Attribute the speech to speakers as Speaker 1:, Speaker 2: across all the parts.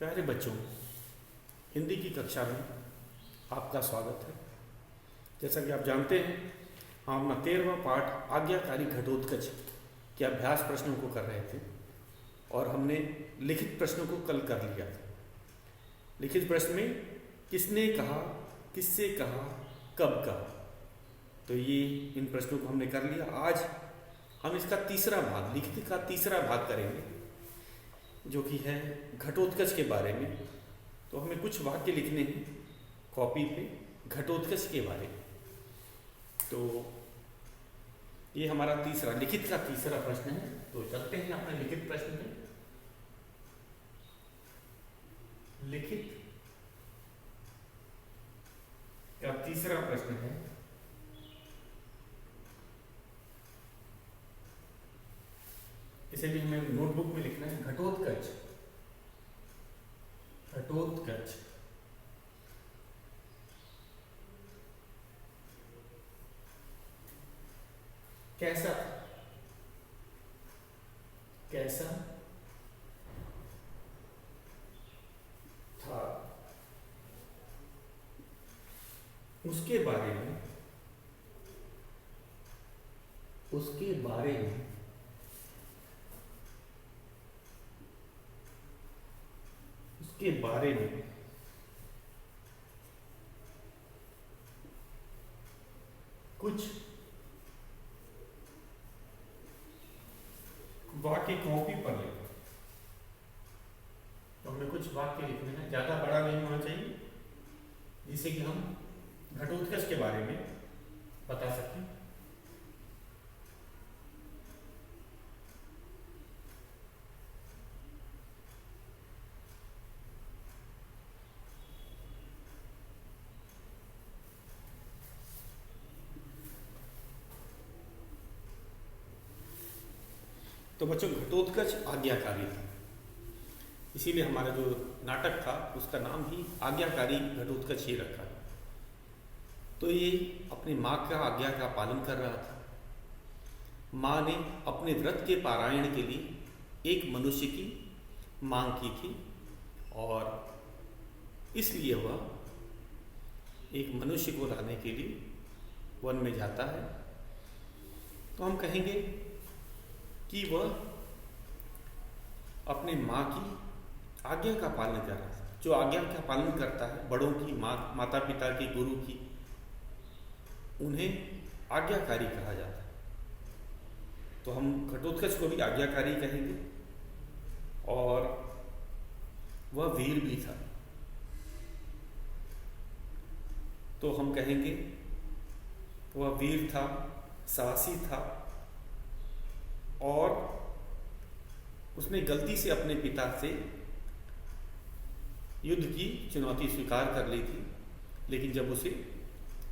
Speaker 1: प्यारे बच्चों, हिंदी की कक्षा में आपका स्वागत है। जैसा कि आप जानते हैं, हम अपना 13वां पाठ आज्ञाकारी घटोत्कच के अभ्यास प्रश्नों को कर रहे थे और हमने लिखित प्रश्नों को कल कर लिया था। लिखित प्रश्न में किसने कहा, किससे कहा, कब कहा, तो ये इन प्रश्नों को हमने कर लिया। आज हम इसका तीसरा भाग, लिखित का तीसरा भाग करेंगे, जो कि है घटोत्कच के बारे में। तो हमें कुछ वाक्य लिखने हैं कॉपी पे घटोत्कच के बारे में। तो ये हमारा तीसरा, लिखित का तीसरा प्रश्न है। तो चलते हैं अपने लिखित प्रश्न में। लिखित का तीसरा प्रश्न है, इसे भी हमें नोटबुक में लिखना है। घटोत्कच, घटोत्कच कैसा, कैसा था, उसके बारे में, उसके बारे में उसके बारे में कुछ वाक्य कॉपी पर लिखो। तो हमें कुछ वाक्य लिखने हैं, ज्यादा बड़ा नहीं होना चाहिए, जिससे कि हम घटोत्कच के बारे में बता सकें। तो बच्चों, घटोत्कच आज्ञाकारी था, इसीलिए हमारा जो नाटक था उसका नाम ही आज्ञाकारी घटोत्कच ही रखा। तो ये अपनी माँ का आज्ञा का पालन कर रहा था। माँ ने अपने व्रत के पारायण के लिए एक मनुष्य की मांग की थी और इसलिए वह एक मनुष्य को लाने के लिए वन में जाता है। तो हम कहेंगे कि वह अपने माँ की आज्ञा का पालन कर रहा है। जो आज्ञा का पालन करता है, बड़ों की, माता पिता की, गुरु की, उन्हें आज्ञाकारी कहा जाता है। तो हम घटोत्कच को भी आज्ञाकारी कहेंगे और वह वीर भी था। तो हम कहेंगे वह वीर था, साहसी था और उसने गलती से अपने पिता से युद्ध की चुनौती स्वीकार कर ली थी, लेकिन जब उसे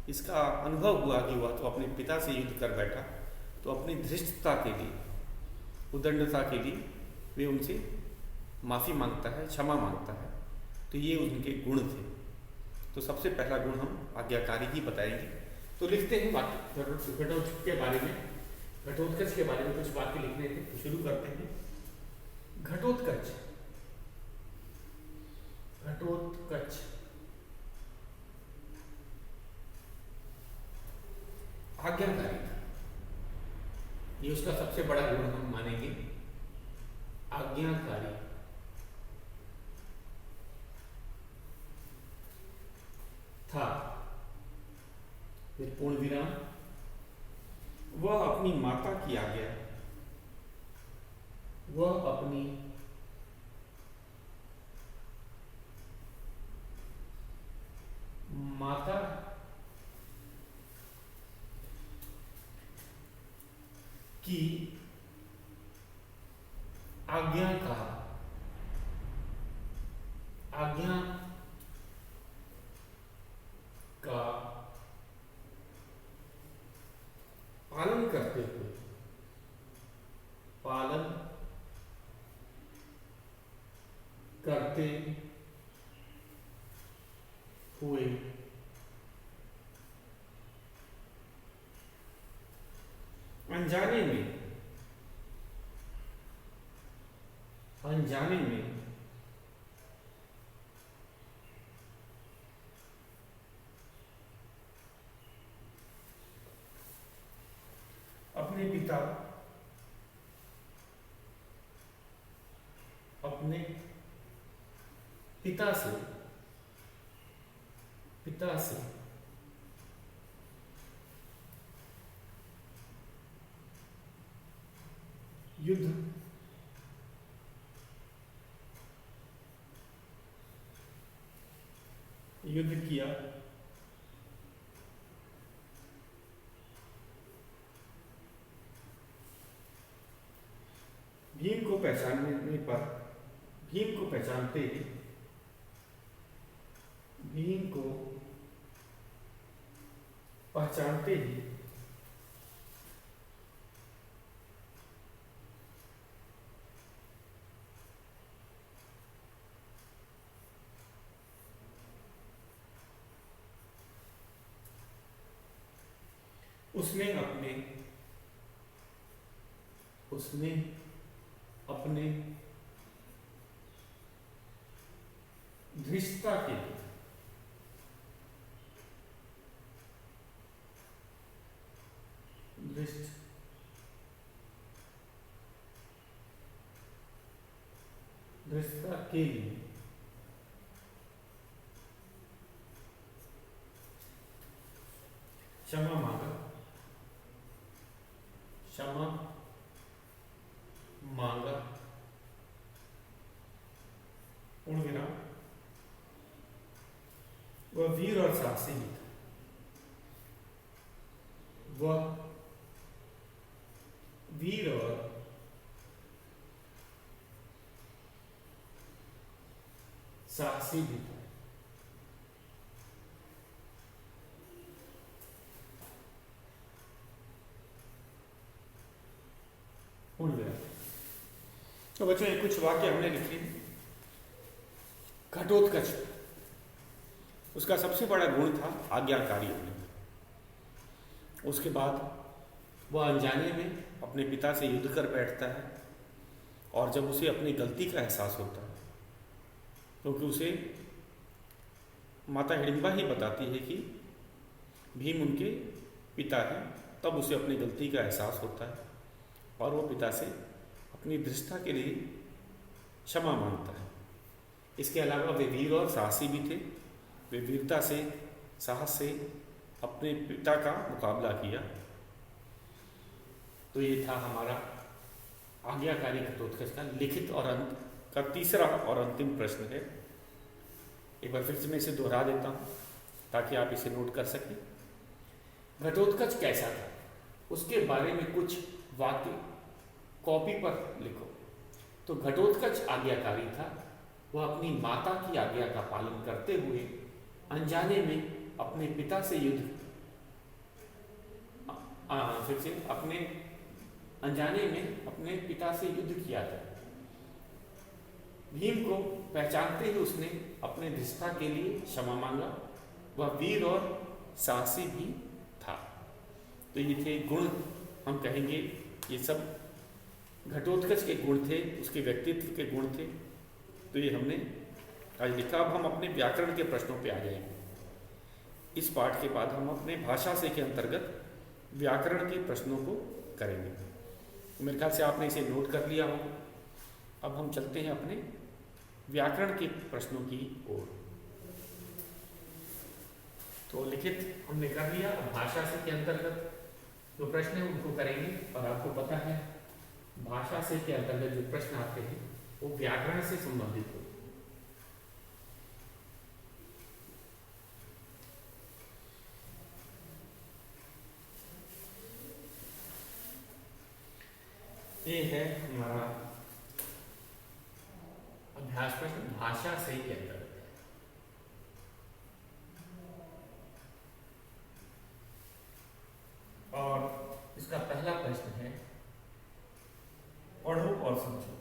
Speaker 1: इसका अनुभव हुआ कि वह तो अपने पिता से युद्ध कर बैठा, तो अपनी धृष्टता के लिए, उदंडता के लिए वे उनसे माफ़ी मांगता है, क्षमा मांगता है। तो ये उनके गुण थे। तो सबसे पहला गुण हम आज्ञाकारी ही बताएंगे। तो लिखते हैं वाक्य घटोत्कच के बारे में, घटोत्कच के बारे में कुछ वाक्य लिखने थे। तो शुरू करते हैं। घटोत्कच, घटोत्कच आज्ञाकारी था। ये उसका सबसे बड़ा गुण हम मानेंगे, आज्ञाकारी था। फिर पूर्ण विराम, वह अपनी माता की आज्ञा, वह अपनी माता की आज्ञा का, आज्ञा का पालन करते हुए, पालन करते हुए अनजाने में, अनजाने में पिता से युद्ध किया, भीम को पहचानते ही उसने अपने धृष्टता के लिए क्षमा मांगा, पूर्ण विराम। वह वीर और साहसी भी था। पूर्ण विराम। तो बच्चों ये कुछ वाक्य हमने लिखे। घटोत्कच, उसका सबसे बड़ा गुण था आज्ञाकारी होने। उसके बाद वह अनजाने में अपने पिता से युद्ध कर बैठता है, और जब उसे अपनी गलती का एहसास होता है, क्योंकि उसे माता हिडिंबा ही बताती है कि भीम उनके पिता हैं, तब उसे अपनी गलती का एहसास होता है और वो पिता से अपनी धृष्टता के लिए क्षमा मांगता है। इसके अलावा वे वीर और साहसी भी थे। वे वीरता से, साहस से अपने पिता का मुकाबला किया। तो ये था हमारा आज्ञाकारी घटोत्कच का लिखित और अंत का तीसरा और अंतिम प्रश्न है। एक बार फिर से मैं इसे दोहरा देता हूँ ताकि आप इसे नोट कर सकें। घटोत्कच कैसा था, उसके बारे में कुछ वाक्य कॉपी पर लिखो। तो घटोत्कच आज्ञाकारी था। वह अपनी माता की आज्ञा का पालन करते हुए अनजाने में अपने पिता से युद्ध किया था। भीम को पहचानते ही उसने अपने धृष्टता के लिए क्षमा मांगा। वह वीर और साहसी भी था। तो ये थे गुण, हम कहेंगे ये सब घटोत्कच के गुण थे, उसके व्यक्तित्व के गुण थे। तो ये हमने आज लिखा। अब हम अपने व्याकरण के प्रश्नों पे आ जाएंगे। इस पाठ के बाद हम अपने भाषा से के अंतर्गत व्याकरण के प्रश्नों को करेंगे। तो मेरे ख्याल से आपने इसे नोट कर लिया होगा। अब हम चलते हैं अपने व्याकरण के प्रश्नों की ओर। तो लिखित हमने कर लिया। अब भाषा से के अंतर्गत जो प्रश्न है उनको करेंगे। और आपको पता है भाषा से के अंतर्गत जो प्रश्न आते हैं वो व्याकरण से संबंधित होते हैं। ये है हमारा अभ्यास प्रश्न, भाषा से के अंतर्गत है। और इसका पहला प्रश्न है, पढ़ो और समझो।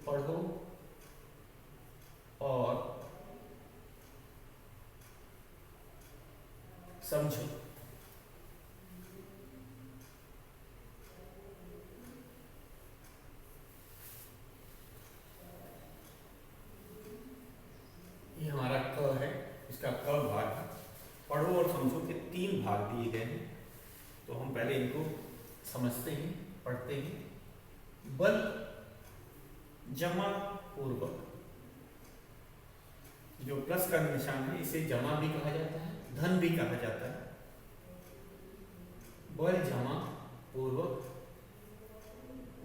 Speaker 1: पढ़ो और समझो। ये हमारा क है, इसका क भाग है। पढ़ो और समझो के 3 भाग दिए गए हैं। तो हम पहले इनको समझते हैं, पढ़ते हैं। बल जमा पूर्वक जो प्लस का निशान है इसे जमा भी कहा जाता है, धन भी कहा जाता है। बल जमा पूर्वक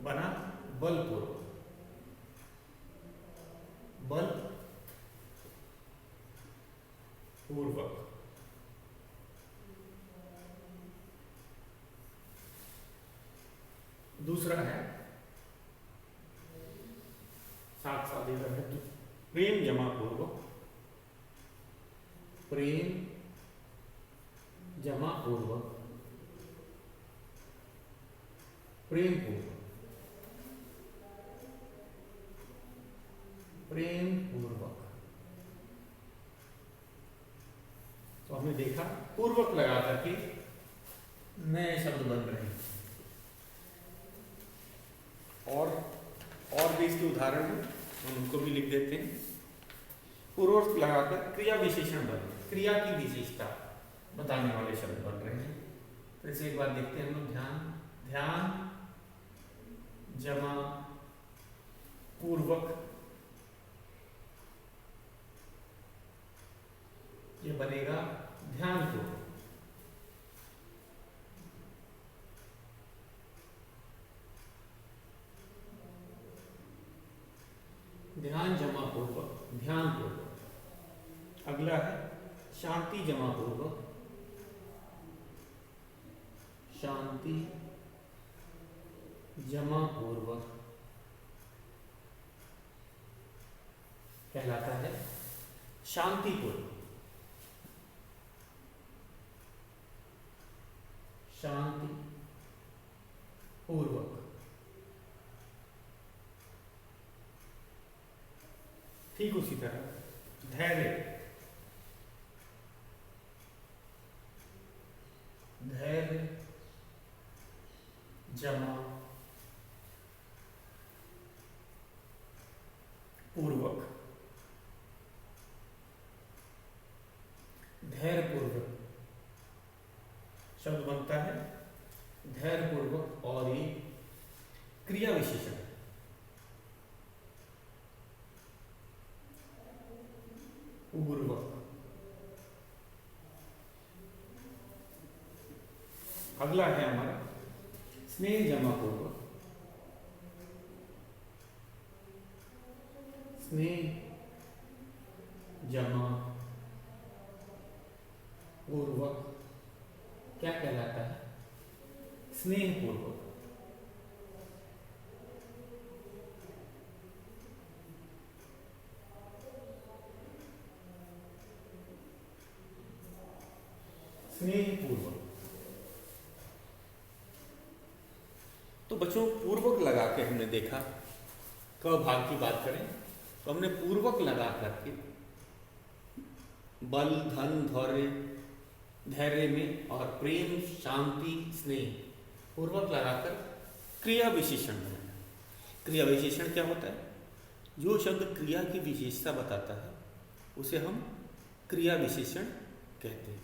Speaker 1: बना बलपूर्वक, बल पूर्वक। दूसरा है साथ साथ इधर है प्रेम जमा पूर्वक, प्रेम जमा पूर्वक, प्रेम पूर्वक, प्रेम पूर्वक। तो हमने देखा पूर्वक लगा करके नए शब्द बन रहे हैं। और भी इसके उदाहरण हैं, हम उनको भी लिख देते हैं। पूर्वक लगाकर क्रिया विशेषण बन, क्रिया की विशेषता बताने वाले शब्द बन रहे हैं। तो इसे एक बार देखते हैं हम लोग। ध्यान जमा पूर्वक, ये बनेगा ध्यानपूर्वक। ध्यान जमा पूर्वक, ध्यान पूर्वक। अगला है शांति जमा पूर्वक, शांति जमा पूर्वक कहलाता है शांतिपूर्वक, शांति पूर्वक। ठीक उसी तरह धैर्य, धैर्य जमा पूर्वक, धैर्यपूर्वक शब्द बनता है धैर्यपूर्वक। और ये क्रिया विशेषण है। पूर्वक। अगला है हमारा स्नेह जमा पूर्वक, स्नेह जमा पूर्वक क्या कहलाता है? स्नेह पूर्वक। स्नेह पूर्वक। तो बच्चों पूर्वक लगा के हमने देखा, क भाग की बात करें तो हमने पूर्वक लगा करके बल, धन, धैर्य में और प्रेम, शांति, स्नेह पूर्वक लगाकर क्रिया विशेषण बनाया। क्रिया विशेषण क्या होता है? जो शब्द क्रिया की विशेषता बताता है उसे हम क्रिया विशेषण कहते हैं।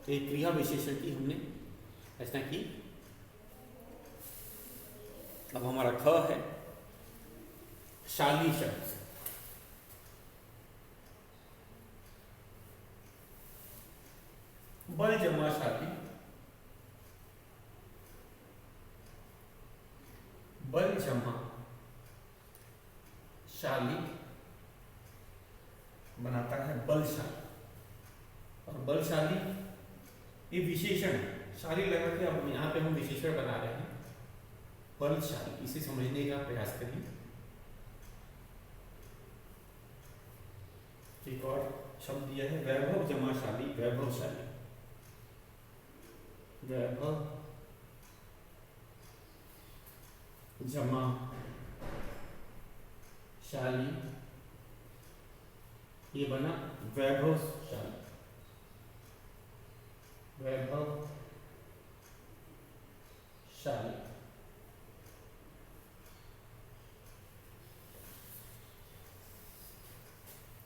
Speaker 1: तो एक क्रिया विशेषण की हमने रचना की। अब हमारा ख है शाली शब्द। बल जमा शाली, बल जमा शाली बनाता है बलशाली। और बलशाली ये विशेषण है, शाली लगा के अब यहाँ पे हम विशेषण बना रहे हैं बलशाली। इसे समझने का प्रयास करिए। एक और शब्द दिया है वैभव जमा शाली, वैभवशाली। वैभव जमा शाली, ये बना वैभवशाली। वैभवशाली।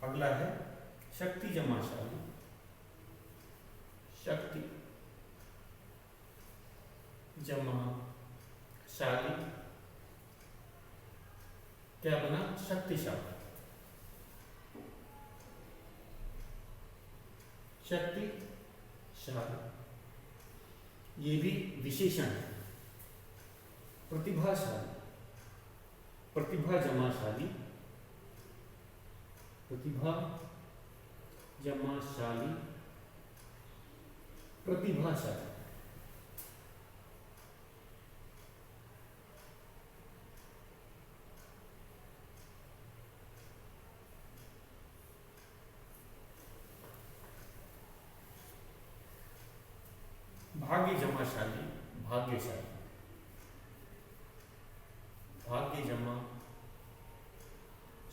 Speaker 1: अगला है शक्ति जमा शाली, शक्ति जमा शाली क्या बना? शक्तिशाली। शक्तिशाली, ये भी विशेषण है। प्रतिभाशाली, प्रतिभा जमाशाली, प्रतिभा जमाशाली, प्रतिभाशाली। भाग्य जमाशाली, भाग्यशाली, भाग्य जमा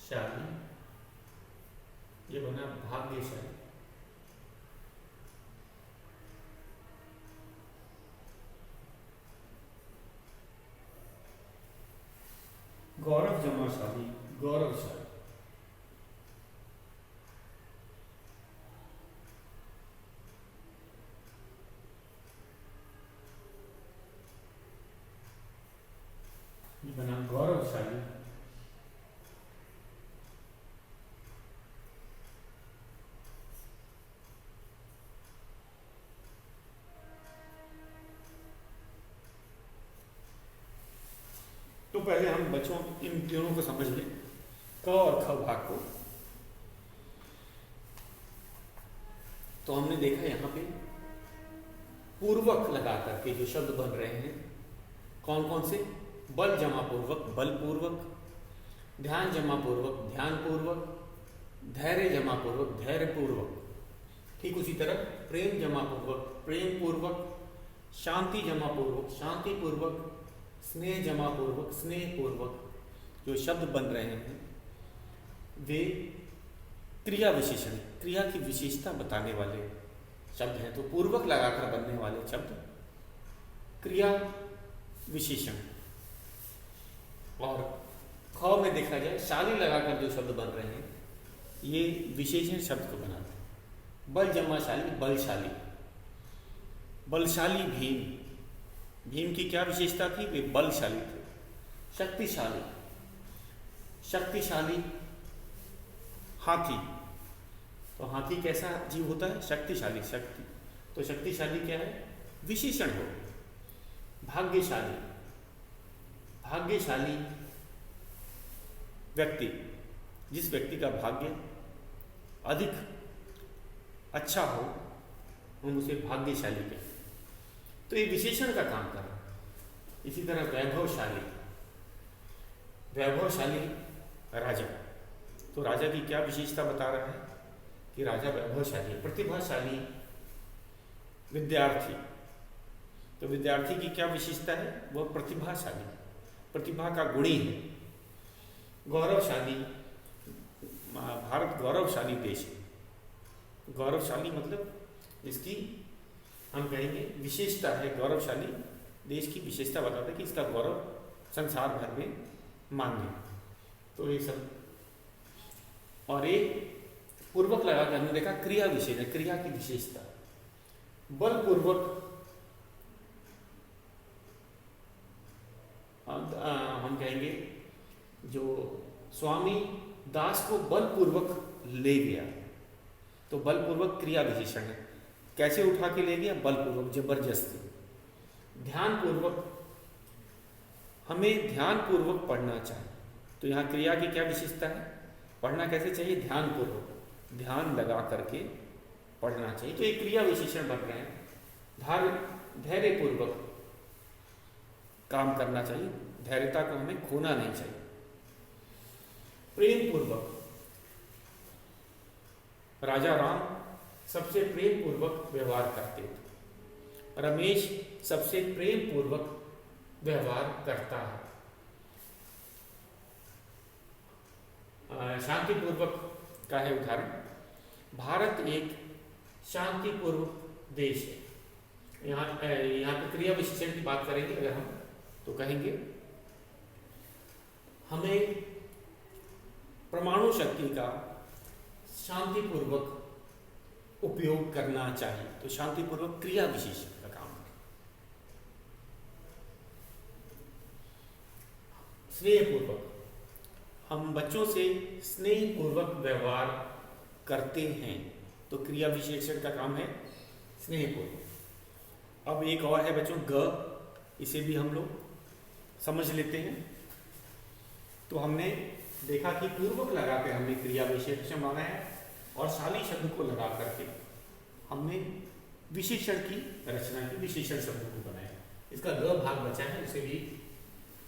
Speaker 1: शाली, ये बना भाग्यशाली। गौरव जमाशाली, गौरवशाली, ये बना गौरवशाली। तो पहले हम बच्चों इन तीनों को समझ लें, क और ख भाग को। तो हमने देखा यहाँ पे पूर्वक लगा करके जो शब्द बन रहे हैं, कौन कौन से? बल जमा पूर्वक, बलपूर्वक, ध्यान जमा पूर्वक, ध्यानपूर्वक, धैर्य जमा पूर्वक, धैर्यपूर्वक। ठीक उसी तरह प्रेम जमा पूर्वक, प्रेमपूर्वक, शांति जमा पूर्वक, शांतिपूर्वक, स्नेह जमा पूर्वक, स्नेहपूर्वक। जो शब्द बन रहे हैं वे क्रिया विशेषण, क्रिया की विशेषता बताने वाले शब्द हैं। तो पूर्वक लगाकर बनने वाले शब्द क्रिया विशेषण। और ख में देखा जाए शाली लगाकर जो शब्द बन रहे हैं ये विशेषण शब्द को बनाते हैं। बल जमा शाली, बलशाली, बलशाली भीम, भीम की क्या विशेषता थी? वे बलशाली थे। शक्तिशाली, शक्तिशाली हाथी, तो हाथी कैसा जीव होता है? शक्तिशाली, शक्ति, तो शक्तिशाली क्या है? विशेषण हो। भाग्यशाली, भाग्यशाली व्यक्ति, जिस व्यक्ति का भाग्य अधिक अच्छा हो हम उसे भाग्यशाली कहते हैं। तो ये विशेषण का काम कर रहा है। इसी तरह वैभवशाली, वैभवशाली राजा, तो राजा की क्या विशेषता बता रहा है कि राजा वैभवशाली है। प्रतिभाशाली विद्यार्थी, तो विद्यार्थी की क्या विशेषता है? वह प्रतिभाशाली, प्रतिभा का गुणी है। गौरवशाली, भारत गौरवशाली देश है। गौरवशाली मतलब इसकी हम कहेंगे विशेषता है। गौरवशाली देश की विशेषता बताता है कि इसका गौरव संसार भर में मान्य है। तो ये सब, और ये पूर्वक लगा कर हमने देखा क्रिया विशेषण, क्रिया की विशेषता। बलपूर्वक हम कहेंगे जो स्वामी दास को बलपूर्वक ले गया, तो बलपूर्वक क्रिया विशेषण है। कैसे उठा के ले गया? बलपूर्वक, जबरदस्ती। ध्यानपूर्वक, हमें ध्यानपूर्वक पढ़ना चाहिए, तो यहाँ क्रिया की क्या विशेषता है? पढ़ना कैसे चाहिए? ध्यानपूर्वक, ध्यान लगा करके पढ़ना चाहिए। तो ये क्रिया विशेषण बन रहे हैं। धैर्यपूर्वक काम करना चाहिए, धैर्यता को हमें खोना नहीं चाहिए। प्रेमपूर्वक, राजा राम सबसे प्रेम पूर्वक व्यवहार करते थे। रमेश सबसे प्रेम पूर्वक व्यवहार करता है। शांतिपूर्वक का है उदाहरण, भारत एक शांतिपूर्वक देश है। यहाँ पे क्रिया विशेषण की बात करेंगे अगर हम, तो कहेंगे हमें परमाणु शक्ति का शांतिपूर्वक उपयोग करना चाहिए, तो शांतिपूर्वक क्रिया विशेषण का काम है। स्नेहपूर्वक, हम बच्चों से स्नेहपूर्वक व्यवहार करते हैं, तो क्रिया विशेषण का काम है स्नेहपूर्ण। अब एक और है बच्चों ग, इसे भी हम लोग समझ लेते हैं। तो हमने देखा कि पूर्वक लगाकर हमने क्रिया विशेषण बनाया और शाली शब्द को लगा करके हमने विशेषण की रचना की, विशेषण शब्द को बनाया। इसका ग भाग बचा है, उसे भी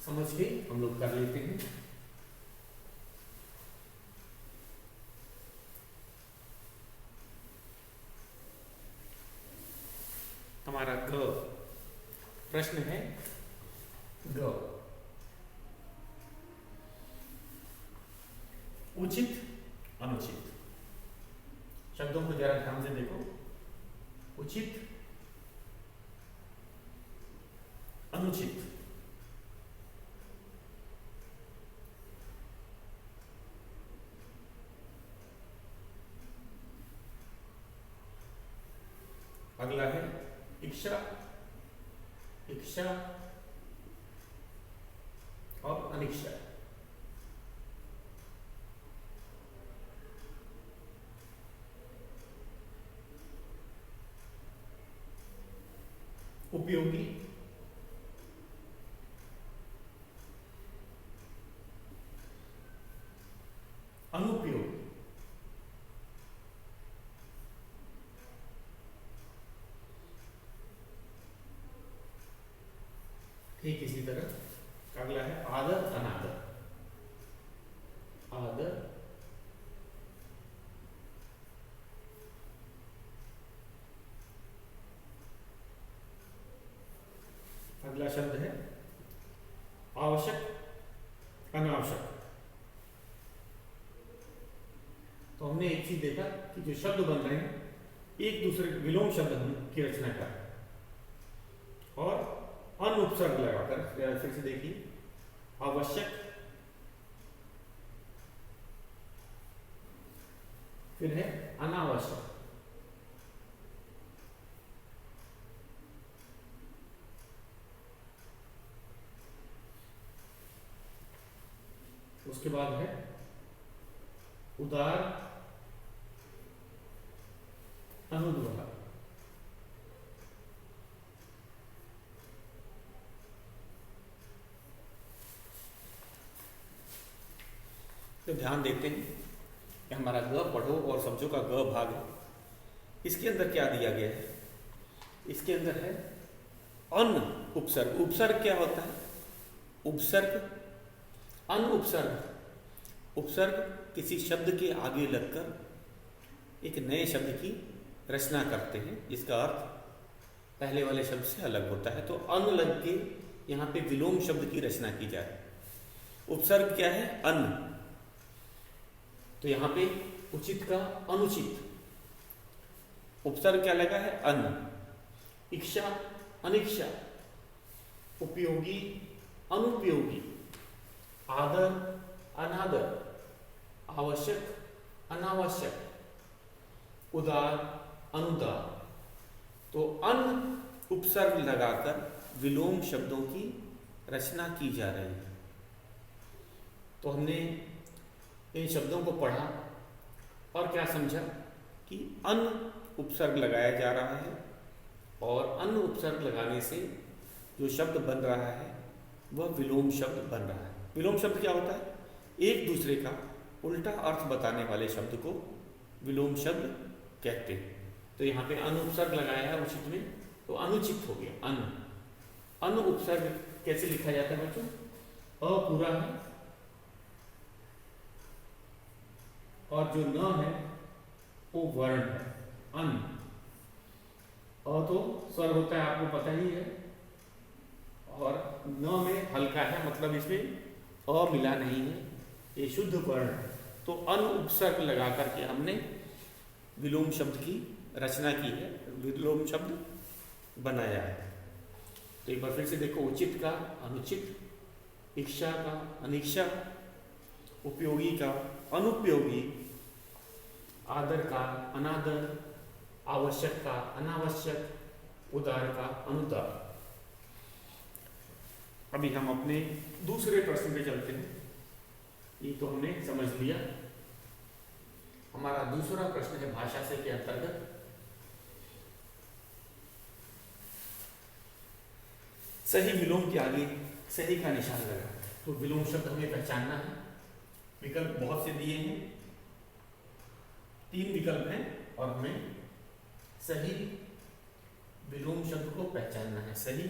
Speaker 1: समझ के हम लोग कर लेते हैं। हमारा ग प्रश्न है ग, उचित अनुचित। शब्दों को जरा ध्यान से देखो। उचित अनुचित। अगला है इच्छा, इच्छा और अनिच्छा। उपयोगी, अनुपयोगी। ठीक इसी तरह अगला है आदर अनादर। आदर अगला शब्द है आवश्यक अनावश्यक। तो हमने एक चीज देखा कि जो शब्द बन रहे हैं एक दूसरे विलोम शब्द की रचना कर और अनुपसर्ग लगाकर। फिर से देखिए, आवश्यक, फिर है अनावश्यक, उसके बाद है उदार अनुद्वार। तो ध्यान देते हैं कि हमारा ग पढ़ो और समझो का ग भाग है। इसके अंदर क्या दिया गया है? इसके अंदर है अन उपसर्ग। उपसर्ग क्या होता है? उपसर्ग, अन उपसर्ग। उपसर्ग किसी शब्द के आगे लगकर एक नए शब्द की रचना करते हैं, जिसका अर्थ पहले वाले शब्द से अलग होता है। तो अन लग के यहाँ पे विलोम शब्द की रचना की जाए। उपसर्ग क्या है? अन। तो यहाँ पे उचित का अनुचित। उपसर्ग क्या लगा है? अन। इच्छा अनिच्छा, उपयोगी अनुपयोगी, आदर अनादर, आवश्यक अनावश्यक, उदार अनुदार। तो अन उपसर्ग लगाकर विलोम शब्दों की रचना की जा रही है। तो हमने इन शब्दों को पढ़ा और क्या समझा कि अन उपसर्ग लगाया जा रहा है और अन उपसर्ग लगाने से जो शब्द बन रहा है वह विलोम शब्द बन रहा है। विलोम शब्द क्या होता है? एक दूसरे का उल्टा अर्थ बताने वाले शब्द को विलोम शब्द कहते हैं। तो यहाँ पे अन उपसर्ग लगाया है उचित में, तो अनुचित हो गया अन। अन उपसर्ग कैसे लिखा जाता है बच्चों? अ पूरा है और जो न है वो वर्ण है, अन। अ तो स्वर होता है, आपको पता ही है, और न में हल्का है, मतलब इसमें अ मिला नहीं है, ये शुद्ध वर्ण है। तो अन उपसर्ग लगा करके हमने विलोम शब्द की रचना की है, विलोम शब्द बनाया है। तो एक बार फिर से देखो, उचित का अनुचित, इच्छा का अनिच्छा, उपयोगी का अनुपयोगी, आदर का अनादर, आवश्यक का अनावश्यक, उदार का अनुदार। अभी हम अपने दूसरे प्रश्न पे चलते हैं। ये तो हमने समझ लिया हमारा दूसरा प्रश्न है भाषा से के अंतर्गत सही विलोम के आगे सही का निशान लगा। तो विलोम शब्द हमें पहचानना है। विकल्प बहुत से दिए हैं, 3 विकल्प हैं और हमें सही विलोम शब्द को पहचानना है। सही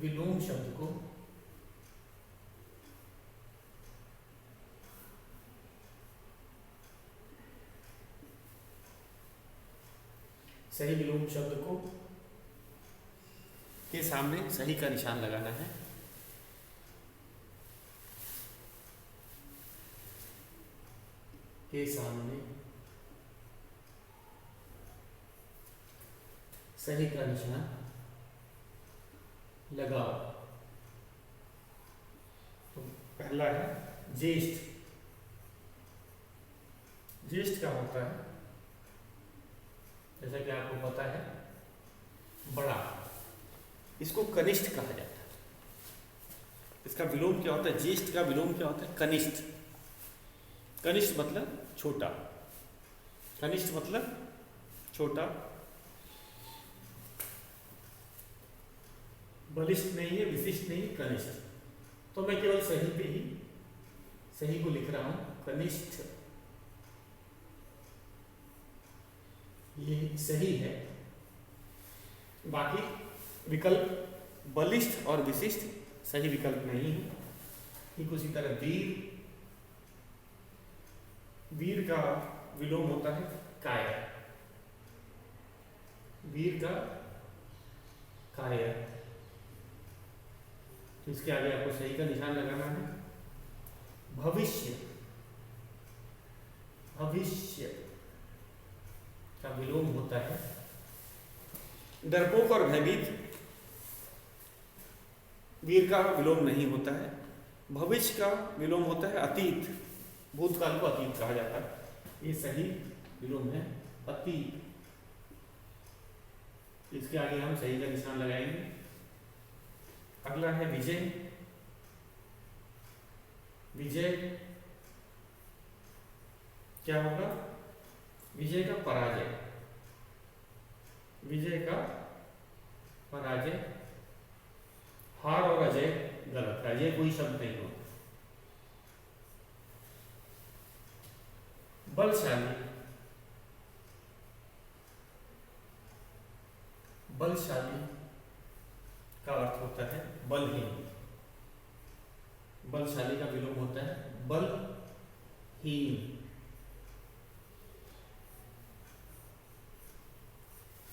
Speaker 1: विलोम शब्द को के सामने सही का निशान लगाना है। के सामने सही का निशान लगाओ। तो पहला है ज्येष्ठ। ज्येष्ठ क्या होता है? जैसा कि आपको पता है, बड़ा। इसको कनिष्ठ कहा जाता है। इसका विलोम क्या होता है? ज्येष्ठ का विलोम क्या होता है? कनिष्ठ। कनिष्ठ मतलब छोटा। कनिष्ठ मतलब छोटा। बलिष्ठ नहीं है, विशिष्ट नहीं, कनिष्ठ। तो मैं केवल सही पे ही सही को लिख रहा हूं, कनिष्ठ। ये सही है। बाकी विकल्प बलिष्ठ और विशिष्ट सही विकल्प नहीं है। ठीक उसी तरह वीर। वीर का विलोम होता है कायर। वीर का कायर। तो इसके आगे आपको सही का निशान लगाना है। भविष्य। भविष्य का विलोम होता है डरपोक और भयभीत। वीर का विलोम नहीं होता है। भविष्य का विलोम होता है अतीत। भूतकाल को अतीत कहा जाता है। ये सही विलोम है, अतीत। इसके आगे हम सही का निशान लगाएंगे। अगला है विजय। विजय क्या होगा? विजय का पराजय। विजय का पराजय। हार और अजय गलत है। अजय कोई शब्द नहीं हो। बलशाली। बलशाली का अर्थ होता है बलहीन। बलशाली का विलोम होता है बलहीन।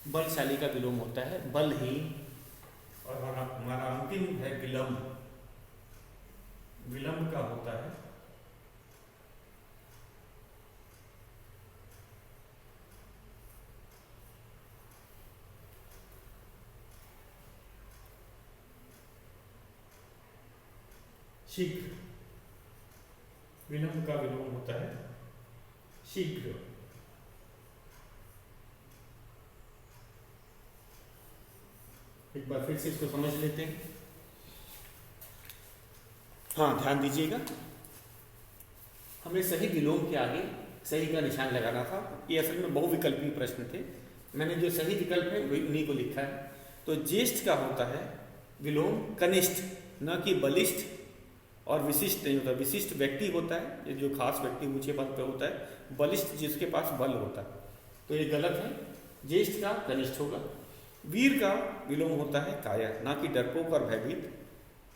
Speaker 1: बलशाली का विलोम होता है बलहीन। और हमारा अंतिम है विलंब। विलंब का होता है शीघ्र। विलंब का विलोम होता है शीघ्र। एक बार फिर से इसको समझ लेते हैं। हाँ, ध्यान दीजिएगा। हमें सही विलोम के आगे सही का निशान लगाना था। ये असल में बहुविकल्पीय प्रश्न थे। मैंने जो सही विकल्प है वही उन्हीं को लिखा है। तो ज्येष्ठ का होता है विलोम कनिष्ठ, न कि बलिष्ठ और विशिष्ट नहीं होता। विशिष्ट व्यक्ति होता है, जो खास व्यक्ति ऊंचे पद पर होता है। बलिष्ठ जिसके पास बल होता है। तो ये गलत है। ज्येष्ठ का कनिष्ठ होगा। वीर का विलोम होता है कायर, ना कि डरपोक और भयभीत।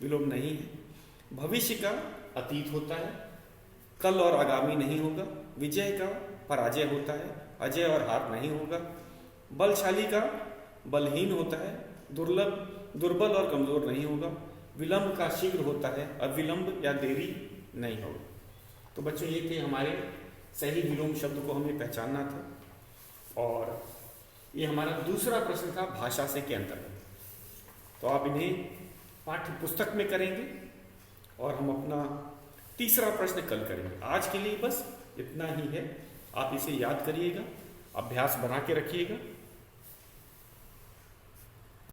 Speaker 1: विलोम नहीं है। भविष्य का अतीत होता है। कल और आगामी नहीं होगा। विजय का पराजय होता है। अजय और हार नहीं होगा। बलशाली का बलहीन होता है। दुर्बल और कमजोर नहीं होगा। विलंब का शीघ्र होता है। और विलंब या देरी नहीं होगा। तो बच्चों, ये थे हमारे सही विलोम शब्द को हमें पहचानना था। और ये हमारा दूसरा प्रश्न था भाषा से के अंतर्गत। तो आप इन्हें पाठ्य पुस्तक में करेंगे और हम अपना तीसरा प्रश्न कल करेंगे। आज के लिए बस इतना ही है। आप इसे याद करिएगा, अभ्यास बना के रखिएगा।